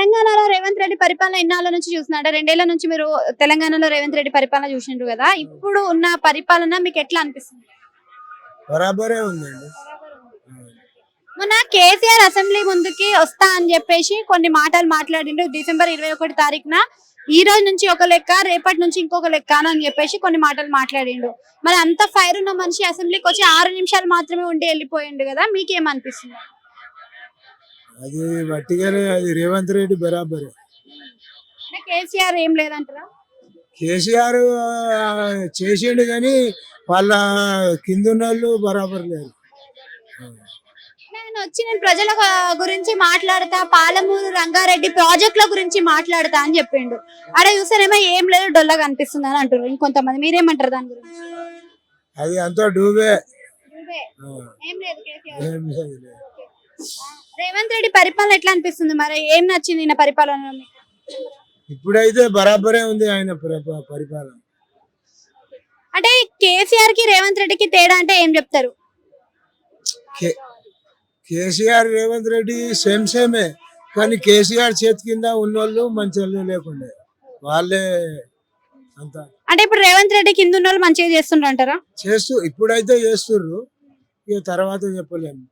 తెలంగాణలో రేవంత్ రెడ్డి పరిపాలన ఎన్నాళ్ళ నుంచి చూస్తున్నారు? 2 ఏళ్ల నుంచి మీరు తెలంగాణలో రేవంత్ రెడ్డి పరిపాలన చూసిండ్రు కదా. ఇప్పుడు ఉన్న పరిపాలన మీకు ఎట్లా అనిపిస్తుంది? బరాబరే ఉందండి. మొన్న కేసీఆర్ అసెంబ్లీ ముందుకి వస్తా అని చెప్పేసి కొన్ని మాటలు మాట్లాడిండు. డిసెంబర్ 21 తారీఖున ఈ రోజు నుంచి ఒక లెక్క, రేపటి నుంచి ఇంకొక లెక్క అని చెప్పేసి కొన్ని మాటలు మాట్లాడిండు. మరి అంత ఫైర్ ఉన్న మనిషి అసెంబ్లీకి వచ్చి 6 నిమిషాలు మాత్రమే ఉండి వెళ్ళిపోయిండు కదా. మీకేమనిపిస్తుంది? అది వట్టిగానే, అది రేవంత్ రెడ్డి బరాబరే. అంటే కేసీఆర్ ఏం లేదంటారా? కేసీఆర్ చేసిండు కానీ వాళ్ళ కింద వాళ్ళు బరాబర్ లేరు. నేను ప్రజల గురించి మాట్లాడతా, పాలమూరు రంగారెడ్డి ప్రాజెక్టుల గురించి మాట్లాడతా అని చెప్పిండు. అక్కడ చూసానేమో ఏం లేదు, డొల్లగా అనిపిస్తుంది అని అంటారు ఇంకొంతమంది. మీరేమంటారు దాని గురించి? అది అంతా డూబే. ఏం లేదు కేసీఆర్. ఏం లేదు. రేవంత్ రెడ్డి పరిపాలన ఎట్లా అనిపిస్తుంది? మరి ఏం నచ్చింది ఈయన పరిపాలన? ఇప్పుడైతే బరాబరే ఉంది ఆయన పరిపాలన. అంటే కేసీఆర్ కి రేవంత్ రెడ్డికి తేడా అంటే ఏం చెప్తారు? కేసీఆర్ రేవంత్ రెడ్డి సేమే, కానీ కేసీఆర్ చేతి కింద ఉన్నోళ్ళు మంచి వాళ్ళు లేకుండే వాళ్ళే అంతా. అంటే ఇప్పుడు రేవంత్ రెడ్డి కింద ఉన్న వాళ్ళు మంచిగా చేస్తుండ్రు అంటారా? ఇప్పుడైతే చేస్తుర్రు, ఇక తర్వాత చెప్పలేము.